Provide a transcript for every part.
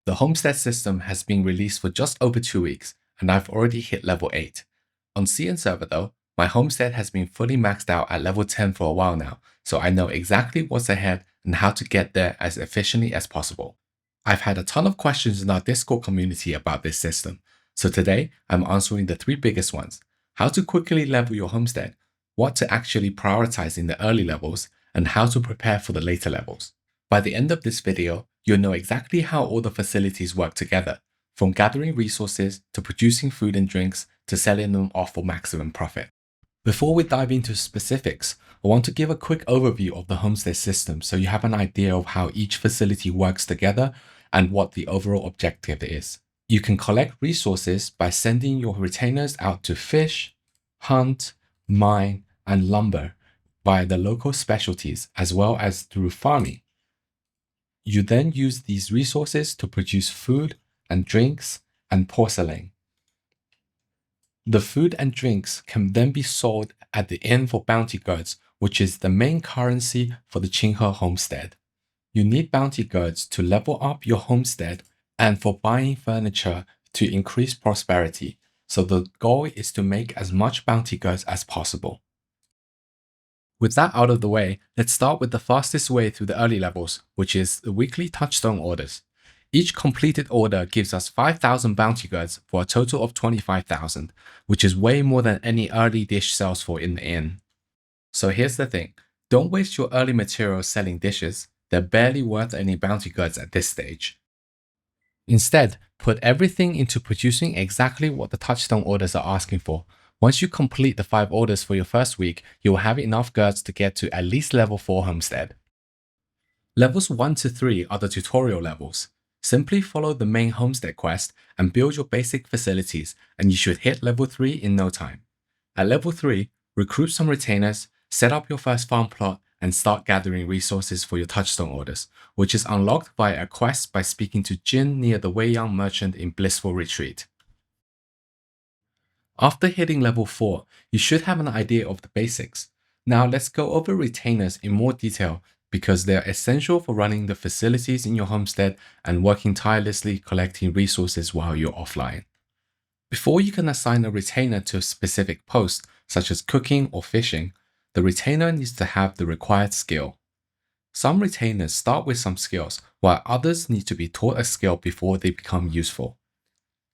The Homestead system has been released for just over 2 weeks, and I've already hit level 8. On CN server though, my homestead has been fully maxed out at level 10 for a while now, so I know exactly what's ahead and how to get there as efficiently as possible. I've had a ton of questions in our Discord community about this system, so today I'm answering the 3 biggest ones: how to quickly level your homestead, what to actually prioritize in the early levels, and how to prepare for the later levels. By the end of this video, you'll know exactly how all the facilities work together, from gathering resources to producing food and drinks to selling them off for maximum profit. Before we dive into specifics, I want to give a quick overview of the homestead system so you have an idea of how each facility works together and what the overall objective is. You can collect resources by sending your retainers out to fish, hunt, mine, and lumber via the local specialties as well as through farming. You then use these resources to produce food and drinks and porcelain. The food and drinks can then be sold at the inn for bounty goods, which is the main currency for the Qinghe Homestead. You need bounty goods to level up your homestead and for buying furniture to increase prosperity, so the goal is to make as much bounty goods as possible. With that out of the way, let's start with the fastest way through the early levels, which is the weekly touchstone orders. Each completed order gives us 5,000 bounty goods for a total of 25,000, which is way more than any early dish sells for in the inn. So here's the thing, don't waste your early materials selling dishes, they're barely worth any bounty goods at this stage. Instead, put everything into producing exactly what the touchstone orders are asking for. Once you complete the 5 orders for your first week, you will have enough goods to get to at least level 4 homestead. Levels 1 to 3 are the tutorial levels. Simply follow the main homestead quest and build your basic facilities, and you should hit level 3 in no time. At level 3, recruit some retainers, set up your first farm plot, and start gathering resources for your touchstone orders, which is unlocked via a quest by speaking to Jin near the Weiyang merchant in Blissful Retreat. After hitting level 4, you should have an idea of the basics. Now let's go over retainers in more detail because they're essential for running the facilities in your homestead and working tirelessly collecting resources while you're offline. Before you can assign a retainer to a specific post, such as cooking or fishing, the retainer needs to have the required skill. Some retainers start with some skills, while others need to be taught a skill before they become useful.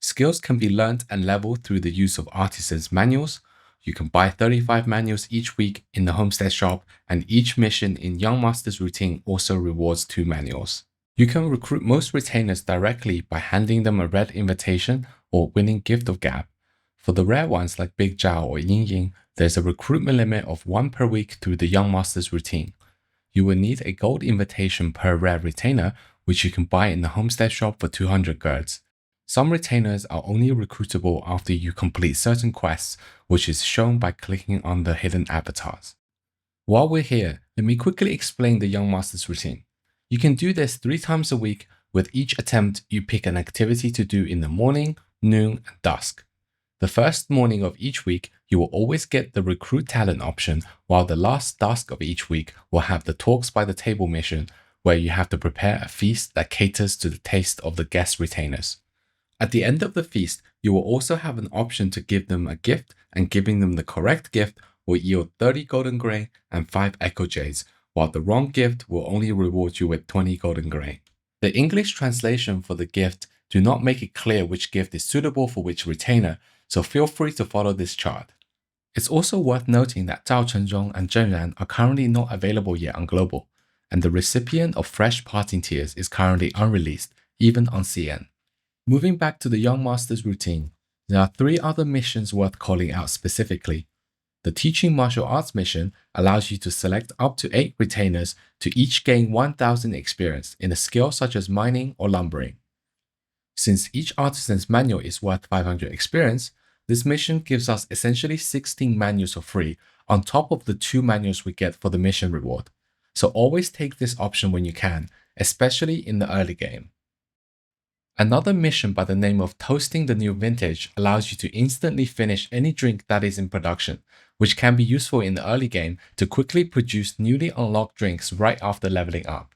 Skills can be learned and leveled through the use of artisans' manuals. You can buy 35 manuals each week in the homestead shop, and each mission in Young Master's routine also rewards 2 manuals. You can recruit most retainers directly by handing them a red invitation or winning Gift of Gab. For the rare ones like Big Zhao or Ying Ying, there's a recruitment limit of 1 per week through the Young Master's routine. You will need a gold invitation per rare retainer, which you can buy in the homestead shop for 200 girds. Some retainers are only recruitable after you complete certain quests, which is shown by clicking on the hidden avatars. While we're here, let me quickly explain the Young Master's routine. You can do this 3 times a week. With each attempt, you pick an activity to do in the morning, noon, and dusk. The first morning of each week, you will always get the recruit talent option, while the last dusk of each week will have the talks by the table mission, where you have to prepare a feast that caters to the taste of the guest retainers. At the end of the feast, you will also have an option to give them a gift, and giving them the correct gift will yield 30 golden grain and 5 echo jades, while the wrong gift will only reward you with 20 golden grain. The English translation for the gift do not make it clear which gift is suitable for which retainer, so feel free to follow this chart. It's also worth noting that Zhao Chenzhong and Zhen Ran are currently not available yet on Global, and the recipient of fresh parting tiers is currently unreleased, even on CN. Moving back to the Young Master's routine, there are 3 other missions worth calling out specifically. The Teaching Martial Arts mission allows you to select up to 8 retainers to each gain 1000 experience in a skill such as mining or lumbering. Since each artisan's manual is worth 500 experience, this mission gives us essentially 16 manuals for free on top of the 2 manuals we get for the mission reward. So always take this option when you can, especially in the early game. Another mission by the name of Toasting the New Vintage allows you to instantly finish any drink that is in production, which can be useful in the early game to quickly produce newly unlocked drinks right after leveling up.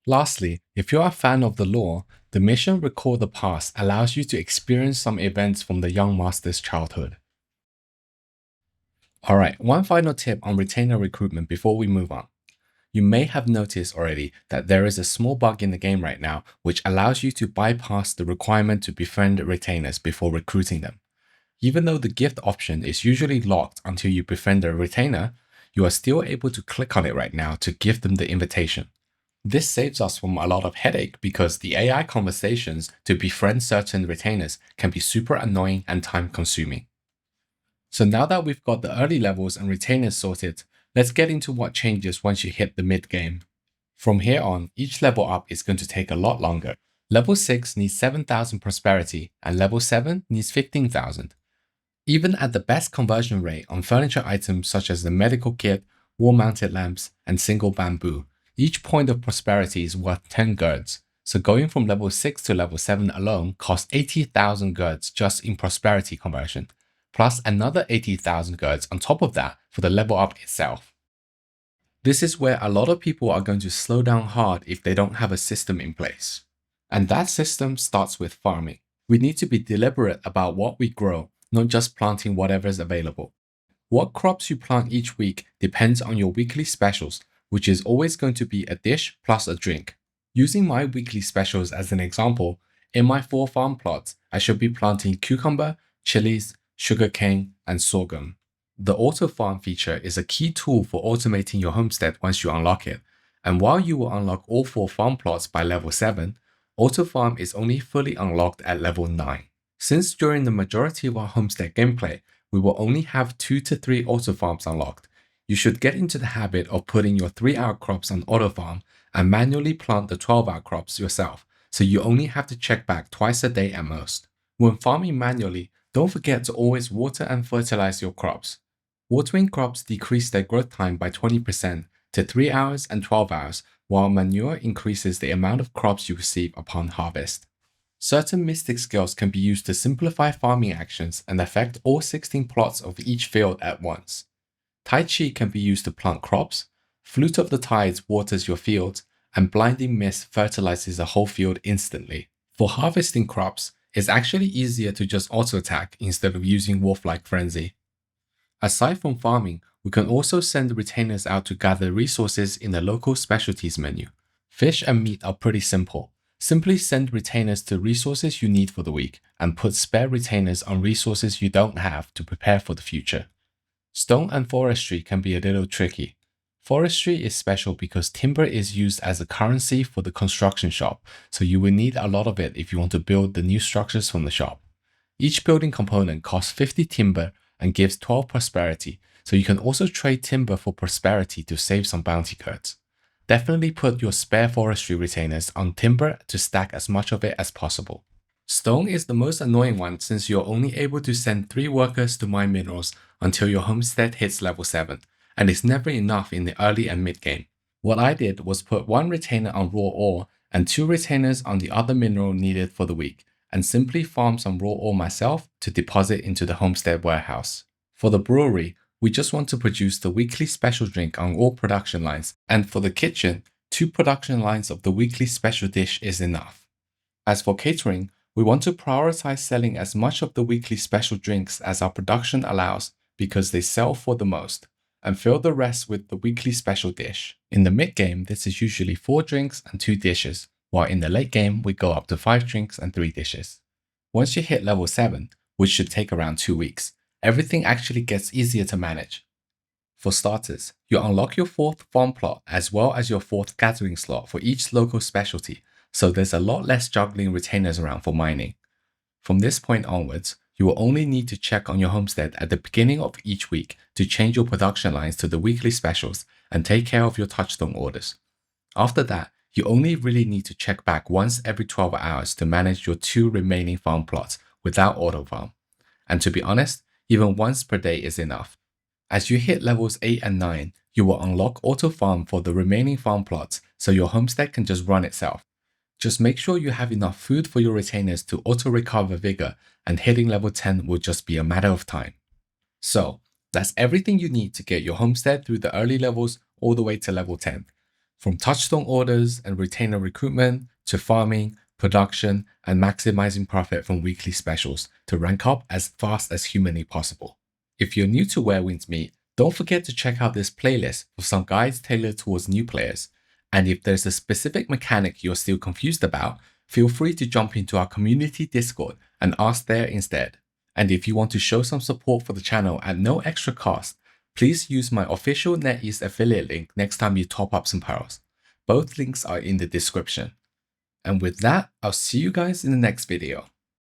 Lastly, if you're a fan of the lore, the mission Recall the Past allows you to experience some events from the young master's childhood. Alright, one final tip on retainer recruitment before we move on. You may have noticed already that there is a small bug in the game right now which allows you to bypass the requirement to befriend retainers before recruiting them. Even though the gift option is usually locked until you befriend a retainer, you are still able to click on it right now to give them the invitation. This saves us from a lot of headache because the AI conversations to befriend certain retainers can be super annoying and time consuming. So now that we've got the early levels and retainers sorted, let's get into what changes once you hit the mid game. From here on, each level up is going to take a lot longer. Level 6 needs 7,000 prosperity and level 7 needs 15,000. Even at the best conversion rate on furniture items such as the medical kit, wall-mounted lamps, and single bamboo, each point of prosperity is worth 10 girds. So going from level 6 to level 7 alone costs 80,000 girds just in prosperity conversion, plus another 80,000 girds on top of that for the level up itself. This is where a lot of people are going to slow down hard if they don't have a system in place. And that system starts with farming. We need to be deliberate about what we grow, not just planting whatever's available. What crops you plant each week depends on your weekly specials, which is always going to be a dish plus a drink. Using my weekly specials as an example, in my 4 farm plots, I should be planting cucumber, chilies, sugarcane, and sorghum. The auto farm feature is a key tool for automating your homestead once you unlock it. And while you will unlock all 4 farm plots by level 7, auto farm is only fully unlocked at level 9. Since during the majority of our homestead gameplay, we will only have 2 to 3 auto farms unlocked, you should get into the habit of putting your 3-hour crops on auto farm and manually plant the 12-hour crops yourself, so you only have to check back twice a day at most. When farming manually, don't forget to always water and fertilize your crops. Watering crops decrease their growth time by 20% to 3 hours and 12 hours, while manure increases the amount of crops you receive upon harvest. Certain mystic skills can be used to simplify farming actions and affect all 16 plots of each field at once. Tai Chi can be used to plant crops, Flute of the Tides waters your fields, and Blinding Mist fertilizes a whole field instantly. For harvesting crops, it's actually easier to just auto-attack instead of using Wolf-like Frenzy. Aside from farming, we can also send retainers out to gather resources in the local specialties menu. Fish and meat are pretty simple. Simply send retainers to resources you need for the week and put spare retainers on resources you don't have to prepare for the future. Stone and forestry can be a little tricky. Forestry is special because timber is used as a currency for the construction shop, so you will need a lot of it if you want to build the new structures from the shop. Each building component costs 50 timber and gives 12 prosperity, so you can also trade timber for prosperity to save some bounty cards. Definitely put your spare forestry retainers on timber to stack as much of it as possible. Stone is the most annoying one since you're only able to send 3 workers to mine minerals until your homestead hits level 7, and it's never enough in the early and mid game. What I did was put 1 retainer on raw ore and 2 retainers on the other mineral needed for the week, and simply farm some raw ore myself to deposit into the homestead warehouse. For the brewery, we just want to produce the weekly special drink on all production lines, and for the kitchen, 2 production lines of the weekly special dish is enough. As for catering, we want to prioritize selling as much of the weekly special drinks as our production allows because they sell for the most, and fill the rest with the weekly special dish. In the mid game, this is usually 4 drinks and 2 dishes, while in the late game, we go up to 5 drinks and 3 dishes. Once you hit level 7, which should take around 2 weeks, everything actually gets easier to manage. For starters, you unlock your 4th farm plot as well as your 4th gathering slot for each local specialty, so there's a lot less juggling retainers around for mining. From this point onwards, you will only need to check on your homestead at the beginning of each week to change your production lines to the weekly specials and take care of your touchstone orders. After that, you only really need to check back once every 12 hours to manage your 2 remaining farm plots without auto farm. And to be honest, even once per day is enough. As you hit levels 8 and 9, you will unlock auto farm for the remaining farm plots so your homestead can just run itself. Just make sure you have enough food for your retainers to auto-recover vigor, and hitting level 10 will just be a matter of time. So, that's everything you need to get your homestead through the early levels all the way to level 10. From touchstone orders and retainer recruitment to farming, production, and maximizing profit from weekly specials to rank up as fast as humanly possible. If you're new to Where Winds Meet, don't forget to check out this playlist for some guides tailored towards new players. And if there's a specific mechanic you're still confused about, feel free to jump into our community Discord and ask there instead. And if you want to show some support for the channel at no extra cost, please use my official NetEase affiliate link next time you top up some pearls. Both links are in the description. And with that, I'll see you guys in the next video.